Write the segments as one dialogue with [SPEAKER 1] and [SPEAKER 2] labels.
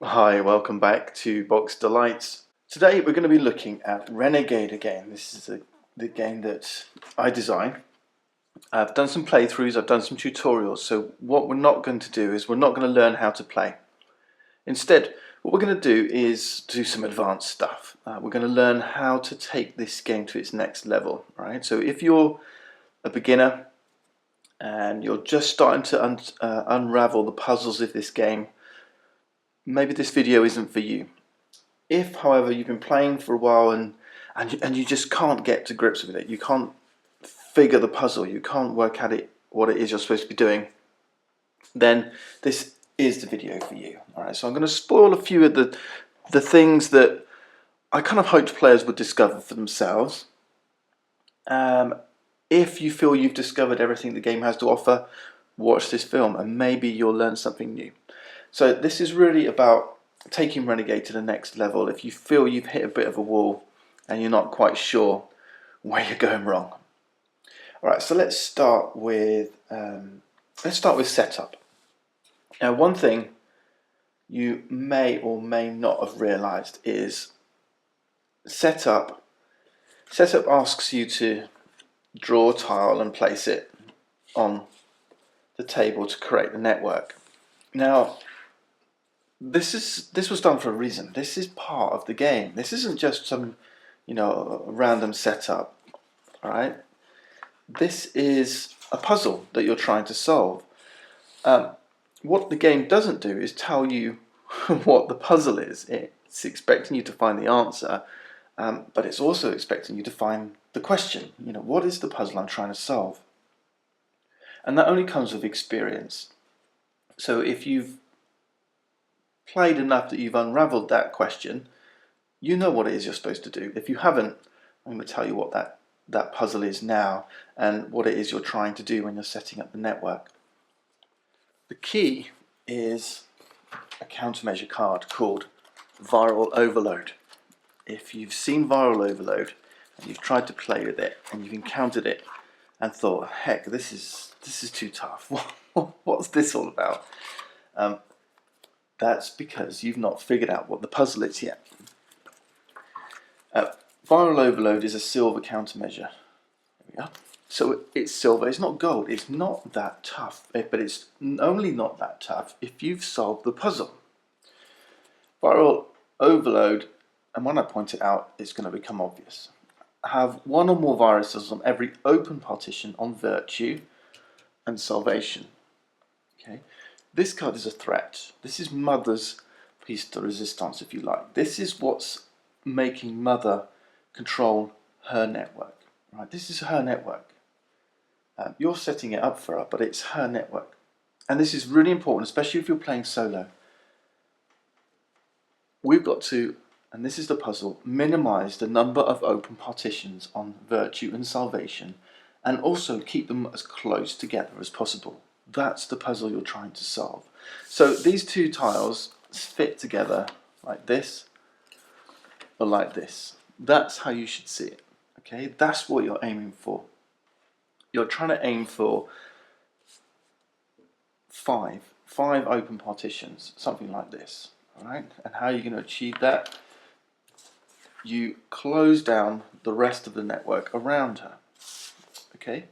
[SPEAKER 1] Hi, welcome back to Box Delights. Today we're going to be looking at Renegade again. This is the game that I designed. I've done some playthroughs, I've done some tutorials, so what we're not going to do is we're not going to learn how to play. Instead, what we're going to do is do some advanced stuff. We're going to learn how to take this game to its next level. Right? So if you're a beginner and you're just starting to unravel the puzzles of this game, maybe this video isn't for you. If, however, you've been playing for a while and you just can't get to grips with it, you can't figure the puzzle, you can't work out what it is you're supposed to be doing, then this is the video for you. Alright, so I'm going to spoil a few of the things that I kind of hoped players would discover for themselves. If you feel you've discovered everything the game has to offer, watch this film and maybe you'll learn something new. So this is really about taking Renegade to the next level if you feel you've hit a bit of a wall and you're not quite sure where you're going wrong. Alright, so let's start with setup. Now, one thing you may or may not have realized is setup asks you to draw a tile and place it on the table to create the network. Now, this was done for a reason. This is part of the game. This isn't just some, random setup. All right. This is a puzzle that you're trying to solve. What the game doesn't do is tell you what the puzzle is. It's expecting you to find the answer, but it's also expecting you to find the question. What is the puzzle I'm trying to solve? And that only comes with experience. So if you've played enough that you've unraveled that question, you know what it is you're supposed to do. If you haven't, I'm going to tell you what that puzzle is now and what it is you're trying to do when you're setting up the network. The key is a countermeasure card called Viral Overload. If you've seen Viral Overload and you've tried to play with it and you've encountered it and thought, heck, this is too tough. What's this all about? That's because you've not figured out what the puzzle is yet. Viral Overload is a silver countermeasure. There we go. So it's silver, it's not gold, it's not that tough, but it's only not that tough if you've solved the puzzle. Viral Overload, and when I point it out, it's going to become obvious. Have one or more viruses on every open partition on Virtue and Salvation. Okay. This card is a threat. This is Mother's piece de resistance, if you like. This is what's making Mother control her network. Right? This is her network. You're setting it up for her, but it's her network. And this is really important, especially if you're playing solo. We've got to, and this is the puzzle, minimize the number of open partitions on Virtue and Salvation, and also keep them as close together as possible. That's the puzzle you're trying to solve. So these two tiles fit together like this or like this. That's how you should see it. Okay, that's what you're aiming for. You're trying to aim for five open partitions, something like this. All right, and how are you going to achieve that? You close down the rest of the network around her. Okay.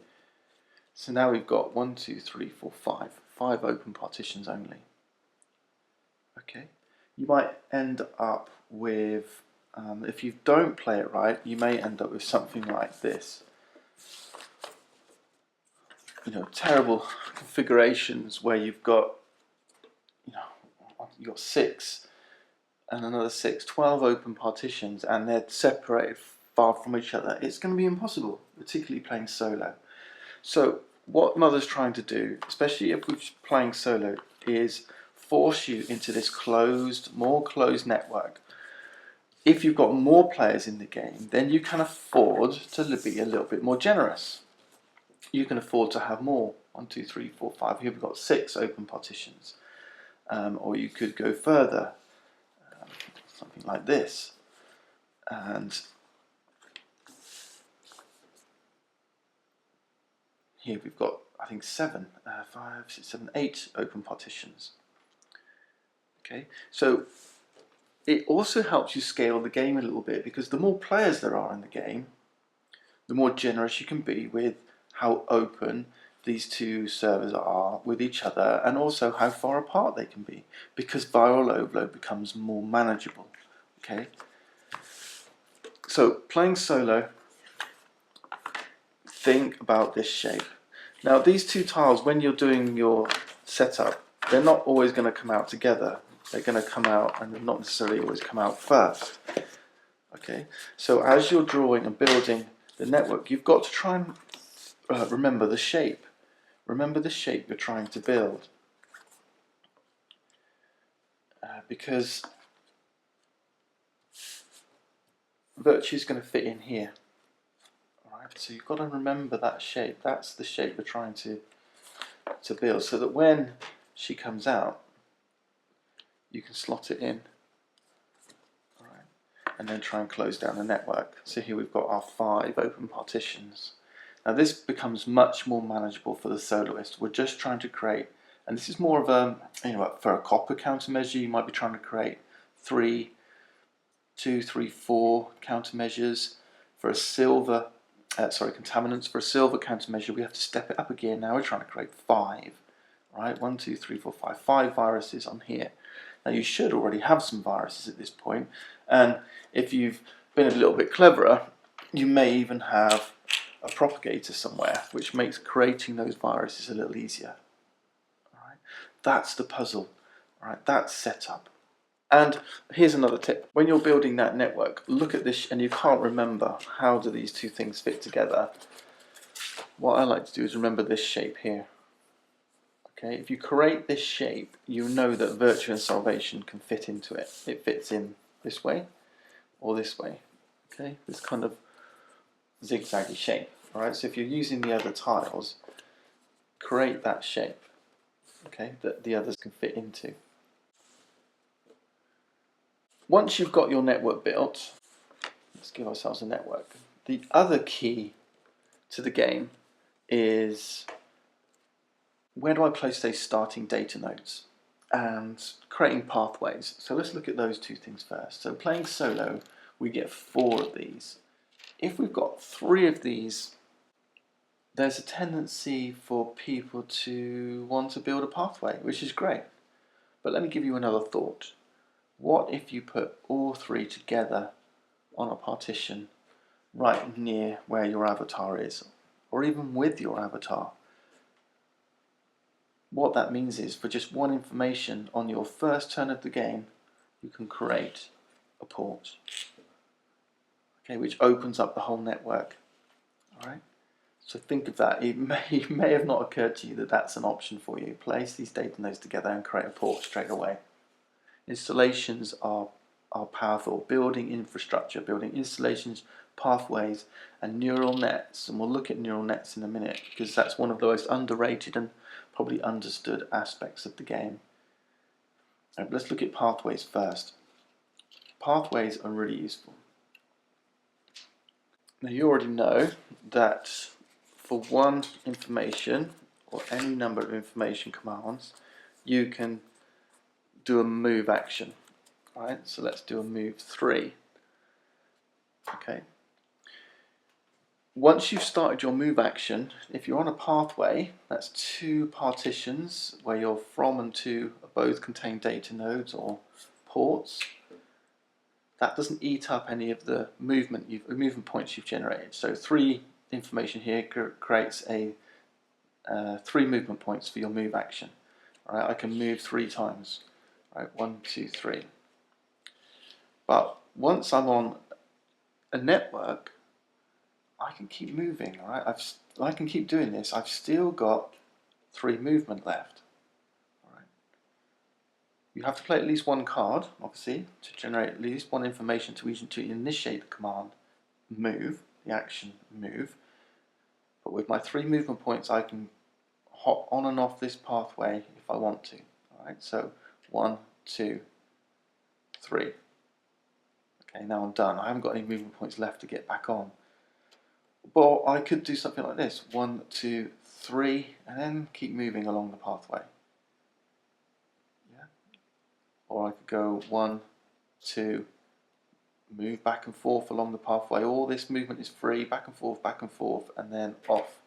[SPEAKER 1] So now we've got 1, 2, 3, 4, 5. 5 open partitions only. Okay. You might end up with, if you don't play it right, you may end up with something like this. Terrible configurations where you've got, you've got 6 and another 6, 12 open partitions, and they're separated far from each other. It's going to be impossible, particularly playing solo. So what Mother's trying to do, especially if we're playing solo, is force you into this more closed network. If you've got more players in the game, then you can afford to be a little bit more generous. You can afford to have more. 1, 2, 3, 4, 5. Here we've got 6 open partitions. Or you could go further, something like this. And here we've got, I think, 7, 5, 6, 7, 8 open partitions. Okay, so it also helps you scale the game a little bit, because the more players there are in the game, the more generous you can be with how open these two servers are with each other, and also how far apart they can be, because viral overload becomes more manageable. Okay, so playing solo, think about this shape. Now these two tiles, when you're doing your setup, they're not always going to come out together. They're going to come out, and not necessarily always come out first. Okay, so as you're drawing and building the network, you've got to try and remember the shape. Remember the shape you're trying to build, because virtue is going to fit in here. All right, so you've got to remember that shape. That's the shape we're trying to build, so that when she comes out, you can slot it in. All right, and then try and close down the network. So here we've got our 5 open partitions. Now this becomes much more manageable for the soloist. We're just trying to create, and this is more of a, for a copper countermeasure, you might be trying to create 2, 3, 4 countermeasures. For a silver, contaminants, for a silver countermeasure, we have to step it up again. Now we're trying to create 5. Right, 1, 2, 3, 4, 5. 5 viruses on here. Now you should already have some viruses at this point, and if you've been a little bit cleverer, you may even have a propagator somewhere, which makes creating those viruses a little easier. All right, that's the puzzle. All right, that's setup. And here's another tip: when you're building that network, look at this, and you can't remember how do these two things fit together. What I like to do is remember this shape here. Okay, if you create this shape, you know that virtue and salvation can fit into it. It fits in this way or this way. Okay, this kind of zigzaggy shape. All right, so if you're using the other tiles, create that shape, okay, that the others can fit into. Once you've got your network built, let's give ourselves a network. The other key to the game is, where do I place those starting data nodes and creating pathways? So let's look at those two things first. So playing solo, we get 4 of these. If we've got 3 of these, there's a tendency for people to want to build a pathway, which is great. But let me give you another thought. What if you put all 3 together on a partition right near where your avatar is, or even with your avatar? What that means is, for just 1 information on your first turn of the game, you can create a port, okay, which opens up the whole network. All right. So think of that. It may have not occurred to you that that's an option for you. Place these data nodes together and create a port straight away. Installations are powerful. Building infrastructure, building installations, pathways, and neural nets. And we'll look at neural nets in a minute, because that's one of the most underrated and probably understood aspects of the game. Right, let's look at pathways first. Pathways are really useful. Now you already know that for 1 information, or any number of information commands, you can do a move action. Right, so let's do a move 3. Okay. Once you've started your move action, if you're on a pathway, that's 2 partitions where your from and to both contain data nodes or ports. That doesn't eat up any of the movement points you've generated. So 3 information here creates a 3 movement points for your move action. All right, I can move 3 times. All right, 1, 2, 3. But once I'm on a network, I can keep moving. All right, I can keep doing this. I've still got 3 movement left. All right. You have to play at least 1 card, obviously, to generate at least 1 information to initiate the command move, the action move. But with my 3 movement points, I can hop on and off this pathway if I want to. All right, so 1, 2, 3. Okay, now I'm done. I haven't got any movement points left to get back on. But I could do something like this: 1, 2, 3, and then keep moving along the pathway. Yeah. or I could go 1, 2, move back and forth along the pathway. All this movement is free, back and forth, and then off.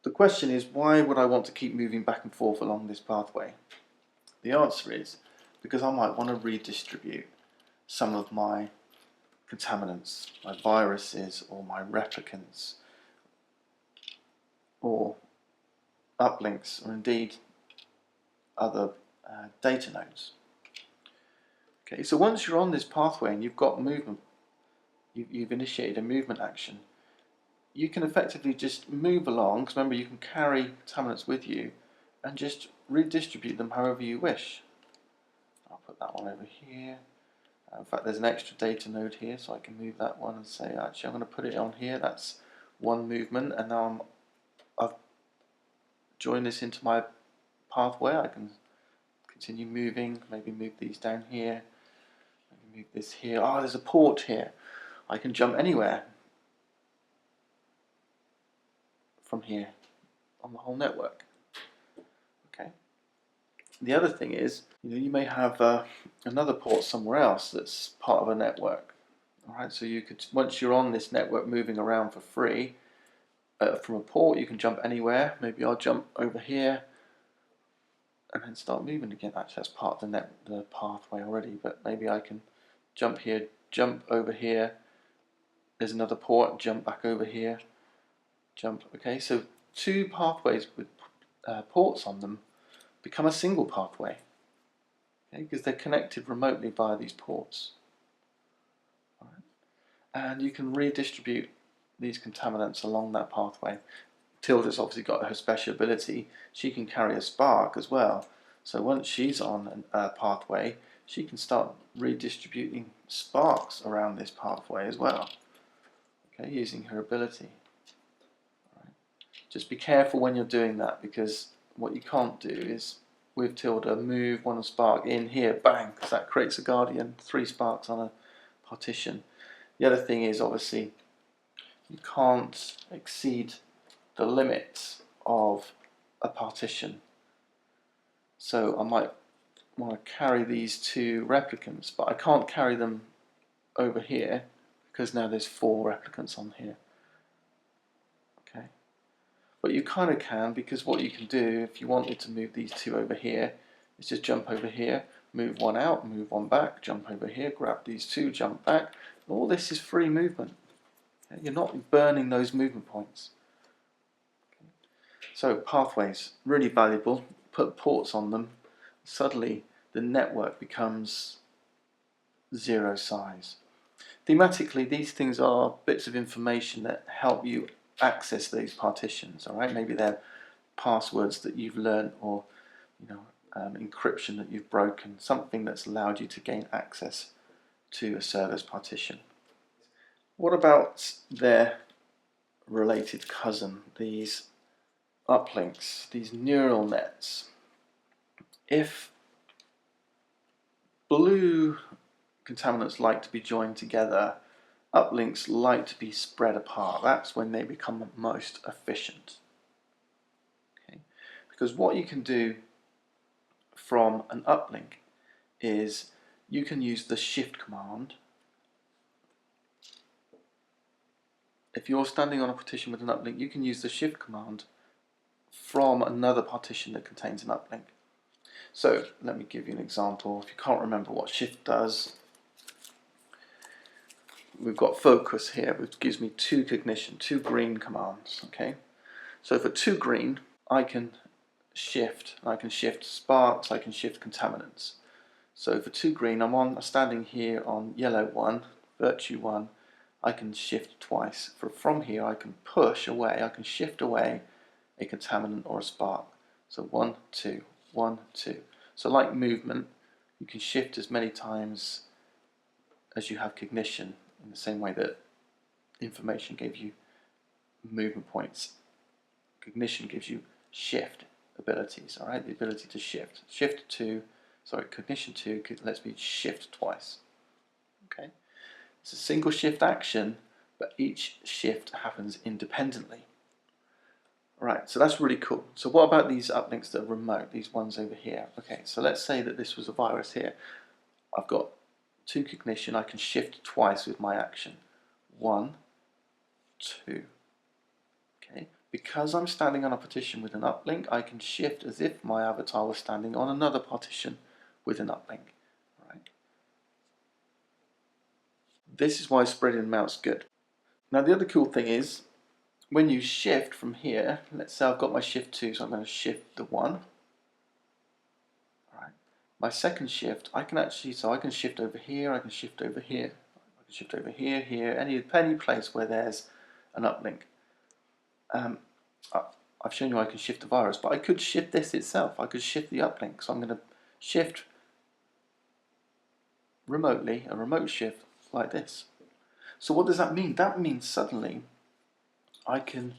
[SPEAKER 1] The question is, why would I want to keep moving back and forth along this pathway? The answer is because I might want to redistribute some of my contaminants, my viruses, or my replicants, or uplinks, or indeed other data nodes. Okay, so once you're on this pathway and you've got movement, you've initiated a movement action, you can effectively just move along, because remember you can carry contaminants with you, and just redistribute them however you wish. I'll put that one over here. In fact, there's an extra data node here, so I can move that one and say, actually, I'm going to put it on here. That's one movement, and now I've joined this into my pathway. I can continue moving, maybe move these down here, maybe move this here. Oh, there's a port here. I can jump anywhere from here on the whole network. Okay. The other thing is, you may have another port somewhere else that's part of a network. All right, so you could, once you're on this network moving around for free from a port, you can jump anywhere. Maybe I'll jump over here and then start moving again. Actually, that's part of the pathway already, but maybe I can jump here, jump over here. There's another port, jump back over here, jump. Okay, so two pathways with ports on them become a single pathway, okay, because they're connected remotely via these ports. All right. And you can redistribute these contaminants along that pathway. Tilda's obviously got her special ability. She can carry a spark as well. So once she's on a pathway, she can start redistributing sparks around this pathway as well, okay, using her ability. All right. Just be careful when you're doing that, because what you can't do is, with Tilda, move one spark in here, bang, because that creates a guardian, 3 sparks on a partition. The other thing is, obviously, you can't exceed the limits of a partition. So I might want to carry these 2 replicants, but I can't carry them over here, because now there's 4 replicants on here. Okay. But you kind of can, because what you can do, if you wanted to move these 2 over here, is just jump over here, move one out, move one back, jump over here, grab these 2, jump back. All this is free movement. Okay? You're not burning those movement points. Okay? So pathways, really valuable. Put ports on them. Suddenly the network becomes 0 size. Thematically, these things are bits of information that help you access these partitions. All right, maybe they're passwords that you've learned, or encryption that you've broken, something that's allowed you to gain access to a server's partition. What about their related cousin, these uplinks, these neural nets? If blue contaminants like to be joined together, uplinks like to be spread apart. That's when they become most efficient. Okay? Because what you can do from an uplink is you can use the shift command. If you're standing on a partition with an uplink, you can use the shift command from another partition that contains an uplink. So let me give you an example. If you can't remember what shift does, we've got focus here, which gives me 2 cognition, 2 green commands. Okay, so for 2 green, I can shift sparks, I can shift contaminants. So for 2 green, I'm standing here on yellow 1, virtue 1. I can shift twice. From here, I can push away, I can shift away a contaminant or a spark. So 1, 2, 1, 2. So like movement, you can shift as many times as you have cognition, in the same way that information gave you movement points. Cognition gives you shift abilities, all right? The ability to shift. Cognition 2 lets me shift twice. Okay? It's a single shift action, but each shift happens independently. Right, so that's really cool. So what about these uplinks that are remote, these ones over here? Okay, so let's say that this was a virus here. I've got 2 cognition, I can shift twice with my action. 1, 2. Okay, because I'm standing on a partition with an uplink, I can shift as if my avatar was standing on another partition with an uplink. Right. This is why spreading them out is good. Now the other cool thing is, when you shift from here, let's say I've got my shift 2, so I'm going to shift the 1. Right. My second shift, I can shift over here, I can shift over here, I can shift over here, here, any place where there's an uplink. I've shown you I can shift the virus, but I could shift this itself. I could shift the uplink. So I'm going to shift remotely, a remote shift like this. So what does that mean? That means suddenly I can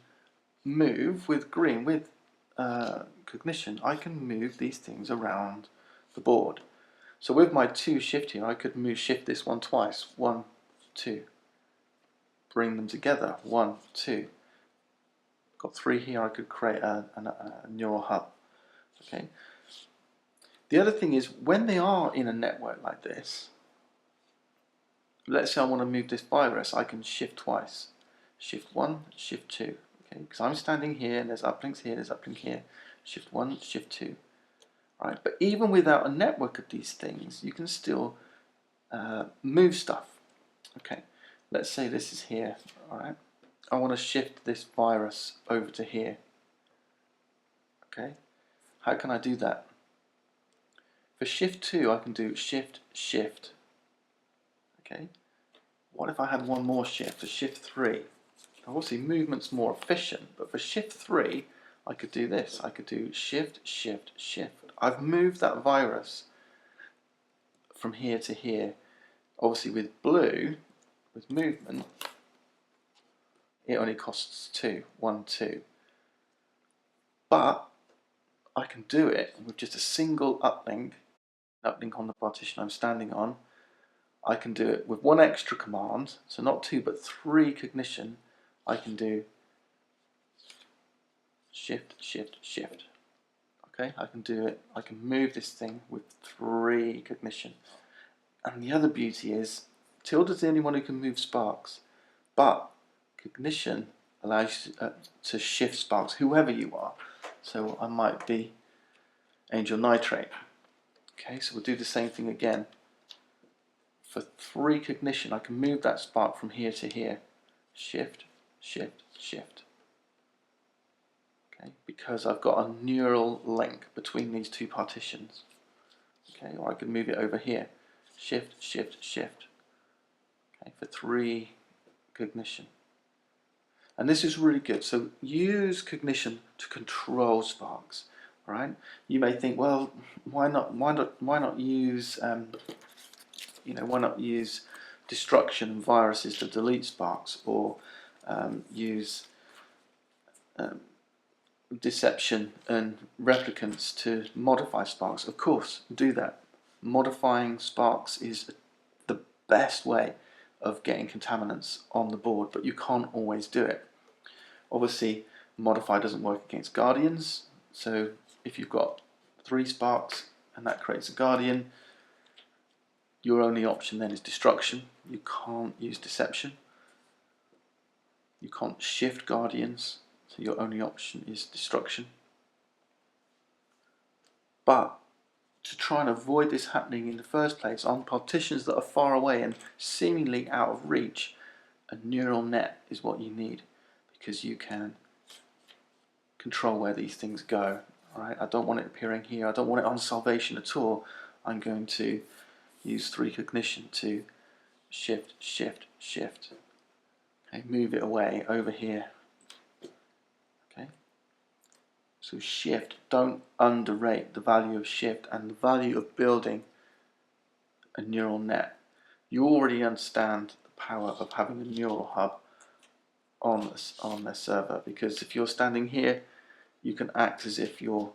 [SPEAKER 1] move with green, with cognition, I can move these things around the board. So with my 2 shift here, I could shift this one twice. 1, 2. Bring them together. 1, 2. Got 3 here, I could create a neural hub. Okay. The other thing is, when they are in a network like this, let's say I want to move this virus, I can shift twice. Shift 1, shift 2. Okay, because I'm standing here and there's uplinks here, there's uplink here. Shift 1, shift 2. Right, but even without a network of these things, you can still move stuff. Okay, let's say this is here. All right, I want to shift this virus over to here. Okay, how can I do that? For shift 2, I can do shift, shift. Okay, what if I had one more shift, a shift 3? Obviously, movement's more efficient, but for shift 3, I could do this. I could do shift, shift, shift. I've moved that virus from here to here. Obviously, with blue, with movement, it only costs 2, 1, 2. But I can do it with just a single uplink on the partition I'm standing on. I can do it with one extra command, so not 2 but 3 cognition. I can do shift, shift, shift. Okay, I can do it. I can move this thing with 3 cognition. And the other beauty is, Tilda's the only one who can move sparks, but cognition allows you to shift sparks, whoever you are. So I might be Angel Nitrate. Okay, so we'll do the same thing again. For 3 cognition, I can move that spark from here to here. Shift, shift, shift. Okay, because I've got a neural link between these 2 partitions. Okay, or I could move it over here. Shift, shift, shift. Okay, for 3 cognition. And this is really good. So use cognition to control sparks. All right. You may think, well, why not use why not use destruction and viruses to delete sparks, or use deception and replicants to modify sparks? Of course, do that. Modifying sparks is the best way of getting contaminants on the board, but you can't always do it. Obviously, modify doesn't work against guardians, so if you've got 3 sparks and that creates a guardian, your only option then is destruction. You can't use deception. You can't shift guardians, so your only option is destruction. But to try and avoid this happening in the first place on partitions that are far away and seemingly out of reach, a neural net is what you need, because you can control where these things go. Alright, I don't want it appearing here, I don't want it on salvation at all. I'm going to use 3 cognition to shift, shift, shift. Okay, move it away over here. Okay. So shift, don't underrate the value of shift and the value of building a neural net. You already understand the power of having a neural hub on the server, because if you're standing here, you can act as if your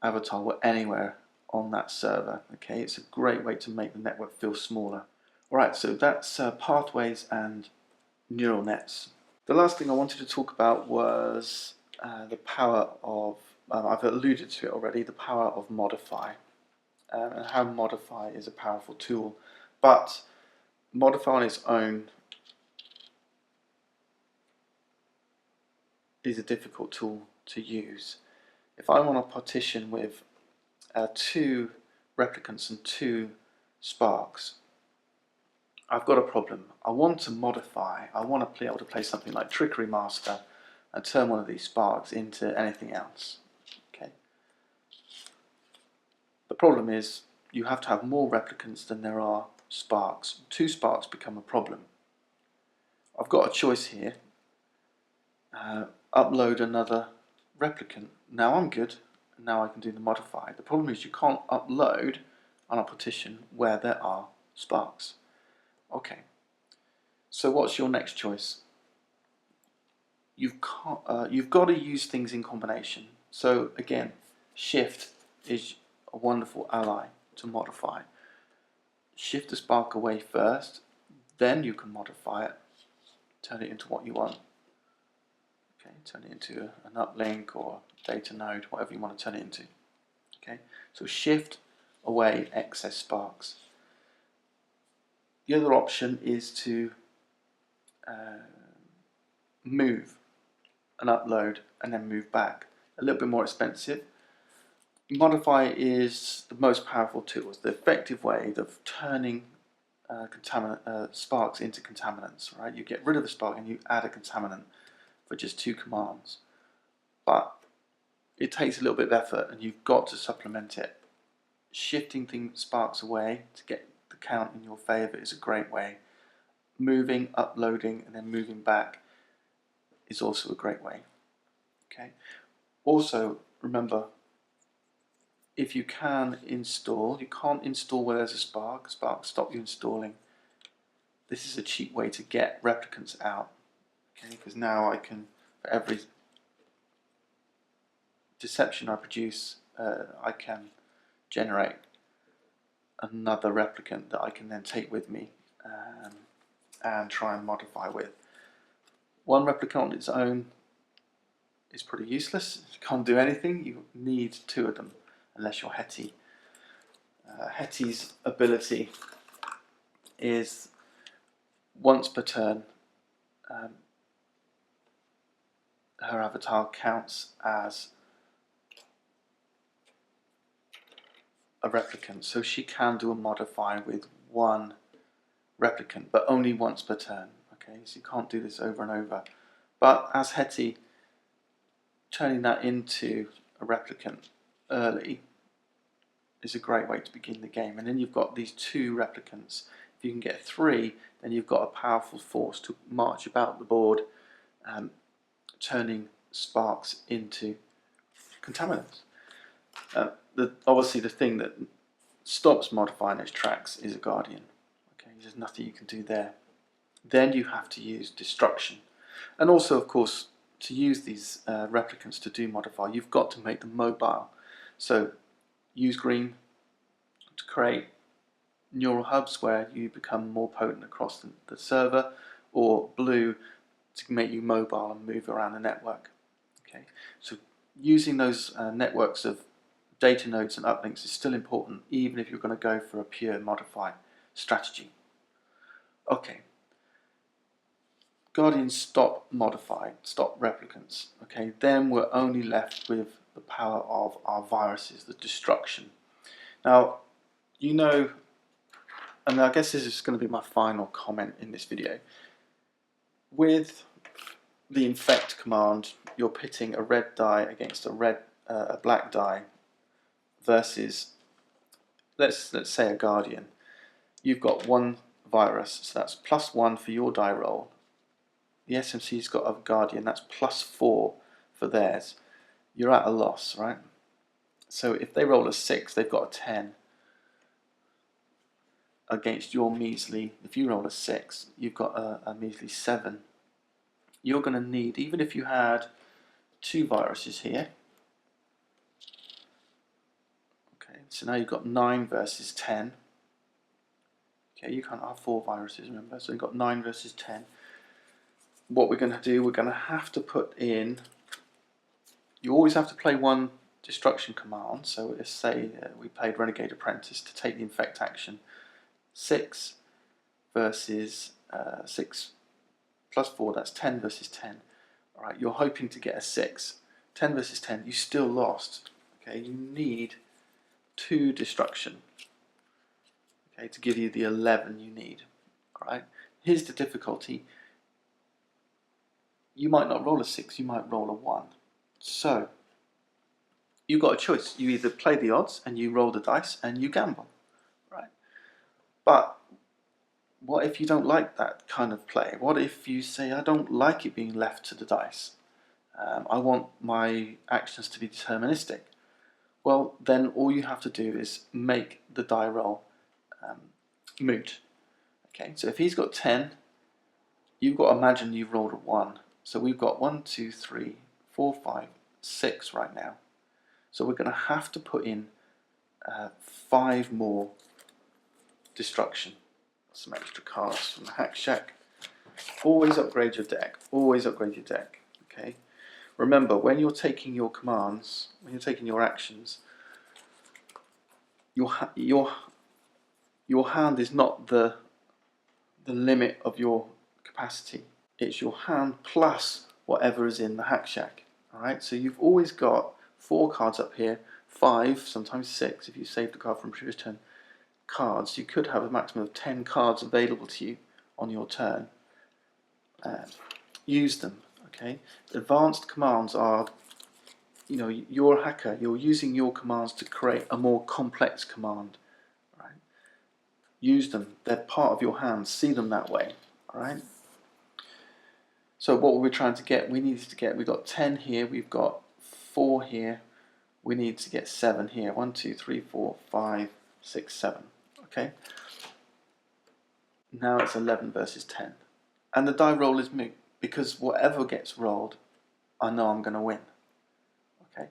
[SPEAKER 1] avatar were anywhere on that server. Okay, it's a great way to make the network feel smaller. Alright, so that's pathways and neural nets. The last thing I wanted to talk about was the power of, I've alluded to it already, the power of modify, and how modify is a powerful tool. But modify on its own is a difficult tool to use. If I want a partition with 2 replicants and 2 sparks, I've got a problem. I want to modify, I want to be able to play something like Trickery Master and turn one of these sparks into anything else. Okay. The problem is you have to have more replicants than there are sparks. 2 sparks become a problem. I've got a choice here. Upload another replicant. Now I'm good. Now I can do the modify. The problem is you can't upload on a partition where there are sparks. Okay. So what's your next choice? You've got to use things in combination. So again, shift is a wonderful ally to modify. Shift the spark away first, then you can modify it, turn it into what you want. Okay, turn it into an uplink or data node, whatever you want to turn it into. Okay, so shift away excess sparks. The other option is to move and upload and then move back. A little bit more expensive. Modify is the most powerful tool. It's the effective way of turning sparks into contaminants. Right? You get rid of the spark and you add a contaminant for just 2 commands. But it takes a little bit of effort and you've got to supplement it. Shifting sparks away to get the count in your favour is a great way. Moving, uploading and then moving back is also a great way. Okay. Also remember, if you can install, you can't install where there's a spark. Sparks stop you installing. This is a cheap way to get replicants out. Okay, because now I can, for every deception I produce, I can generate another replicant that I can then take with me and try and modify with. One replicant on its own is pretty useless. You can't do anything. You need 2 of them, unless you're Hetty. Hetty's ability is once per turn, her avatar counts as a replicant, so she can do a modify with 1 replicant, but only once per turn. Okay, so you can't do this over and over. But as Hetty, turning that into a replicant early is a great way to begin the game. And then you've got these 2 replicants. If you can get 3, then you've got a powerful force to march about the board, turning sparks into contaminants. Obviously the thing that stops modifying those tracks is a guardian. Okay, there's nothing you can do there. Then you have to use destruction. And also, of course, to use these replicants to do modify, you've got to make them mobile. So use green to create neural hubs where you become more potent across the server, or blue to make you mobile and move around the network. Okay, so using those networks of data nodes and uplinks is still important, even if you're going to go for a pure modify strategy. Okay. Guardians stop modify, stop replicants. Okay, then we're only left with the power of our viruses, the destruction. Now, you know, and I guess this is going to be my final comment in this video. With the infect command, you're pitting a red die against a black die versus, let's say, a guardian. You've got 1 virus, so that's +1 for your die roll. The SMC's got a guardian, that's +4 for theirs. You're at a loss, right? So if they roll a 6, they've got a 10 against your measly. If you roll a 6, you've got a measly 7. You're going to need, even if you had 2 viruses here. Okay, so now you've got 9 versus 10. Okay, you can't have 4 viruses, remember? So you've got 9 versus 10. What we're going to do, we're going to have to put in You always have to play one destruction command. So let's say we played Renegade Apprentice to take the infect action. 6 versus 6 plus 4, that's 10 versus 10. Alright, you're hoping to get a 6. 10 versus 10, you still lost. Okay, you need 2 destruction, okay, to give you the 11 you need. Alright, here's the difficulty. You might not roll a 6, you might roll a 1. So, you've got a choice. You either play the odds and you roll the dice and you gamble. Right? But what if you don't like that kind of play? What if you say, I don't like it being left to the dice? I want my actions to be deterministic. Well, then all you have to do is make the die roll moot. Okay, so if he's got 10, you've got to imagine you've rolled a 1. So we've got 1, 2, 3, 4, 5, 6 right now. So we're going to have to put in 5 more destruction. Some extra cards from the Hack Shack. Always upgrade your deck. Always upgrade your deck. Okay. Remember, when you're taking your commands, when you're taking your actions, your hand is not the limit of your capacity. It's your hand plus whatever is in the Hack Shack. Alright, so you've always got 4 cards up here, 5, sometimes 6 if you saved a card from previous turn. Cards, you could have a maximum of 10 cards available to you on your turn. Use them. Okay, advanced commands are, you know, you're a hacker, you're using your commands to create a more complex command. Right? Use them, they're part of your hand, see them that way. Alright? So what we're trying to get, we've got 10 here, we've got 4 here, we need to get 7 here. 1, 2, 3, 4, 5, 6, 7. Okay? Now it's 11 versus 10. And the die roll is moot, because whatever gets rolled, I know I'm going to win. Okay?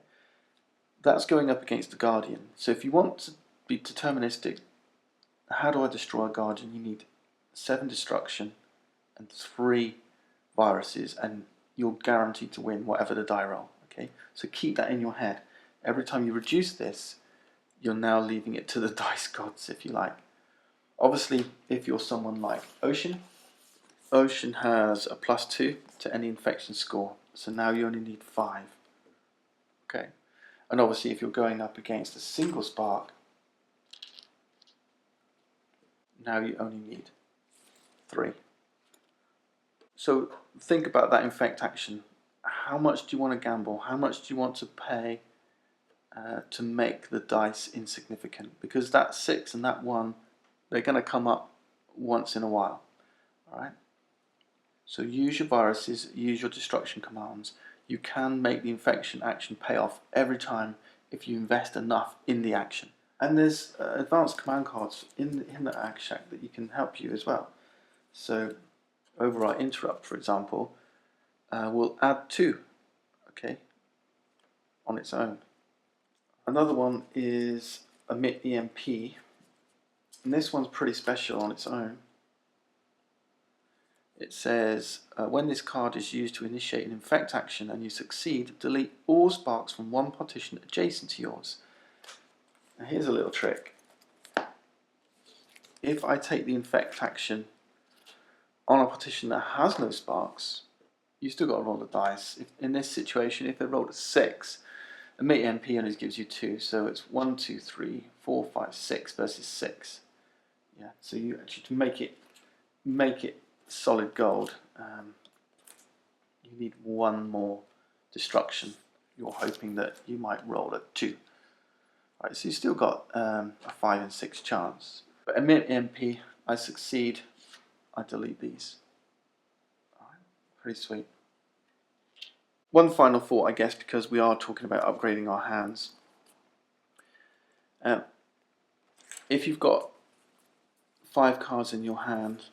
[SPEAKER 1] That's going up against the Guardian. So if you want to be deterministic, how do I destroy a Guardian? You need 7 destruction and 3 viruses, and you're guaranteed to win whatever the die roll. Okay? So keep that in your head. Every time you reduce this, you're now leaving it to the dice gods, if you like. Obviously, if you're someone like Ocean has a +2 to any infection score, so now you only need 5. Okay, and obviously if you're going up against a single spark, now you only need 3. So think about that infect action. How much do you want to gamble? How much do you want to pay to make the dice insignificant? Because that 6 and that 1, they're going to come up once in a while. Alright? So use your viruses, use your destruction commands. You can make the infection action pay off every time if you invest enough in the action. And there's advanced command cards in the Hack Shack that you can help you as well. So override interrupt, for example, will add 2, okay, on its own. Another one is emit EMP, and this one's pretty special on its own. It says, when this card is used to initiate an infect action and you succeed, delete all sparks from one partition adjacent to yours. Now here's a little trick. If I take the infect action on a partition that has no sparks, you still got to roll the dice. In this situation, if they rolled a 6, emit EMP only gives you 2, so it's 1, 2, 3, 4, 5, 6 versus 6. Yeah, so you actually, to make it solid gold, you need 1 more destruction. You're hoping that you might roll a 2. Right, so you still got a 5 and 6 chance. But emit EMP, I succeed, I delete these. Alright, pretty sweet. One final thought, I guess, because we are talking about upgrading our hands. If you've got 5 cards in your hand,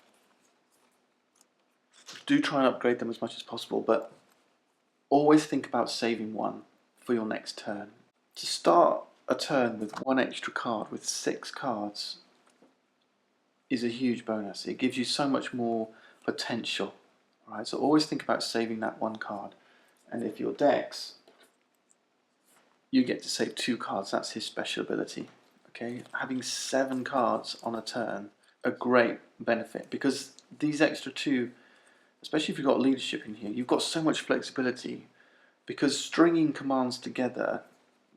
[SPEAKER 1] do try and upgrade them as much as possible, but always think about saving 1 for your next turn. To start a turn with 1 extra card, with 6 cards, is a huge bonus. It gives you so much more potential. Right? So always think about saving that 1 card. And if your decks you get to save 2 cards. That's his special ability. Okay, having 7 cards on a turn, a great benefit, because these extra 2, especially if you've got leadership in here, you've got so much flexibility, because stringing commands together,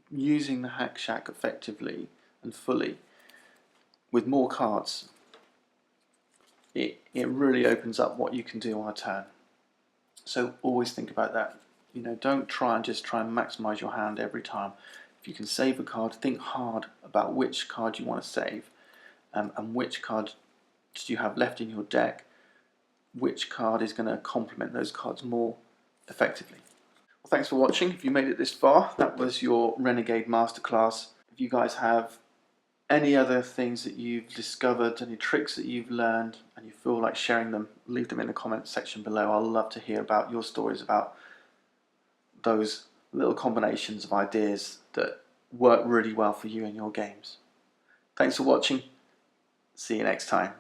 [SPEAKER 1] using the Hack Shack effectively and fully with more cards, it really opens up what you can do on a turn. So always think about that. You know, don't try and maximize your hand every time. If you can save a card, think hard about which card you want to save, and which card do you have left in your deck, which card is going to complement those cards more effectively. Well, thanks for watching. If you made it this far, that was your Renegade Masterclass. If you guys have any other things that you've discovered, any tricks that you've learned, and you feel like sharing them, leave them in the comments section below. I'll love to hear about your stories about those little combinations of ideas that work really well for you in your games. Thanks for watching. See you next time.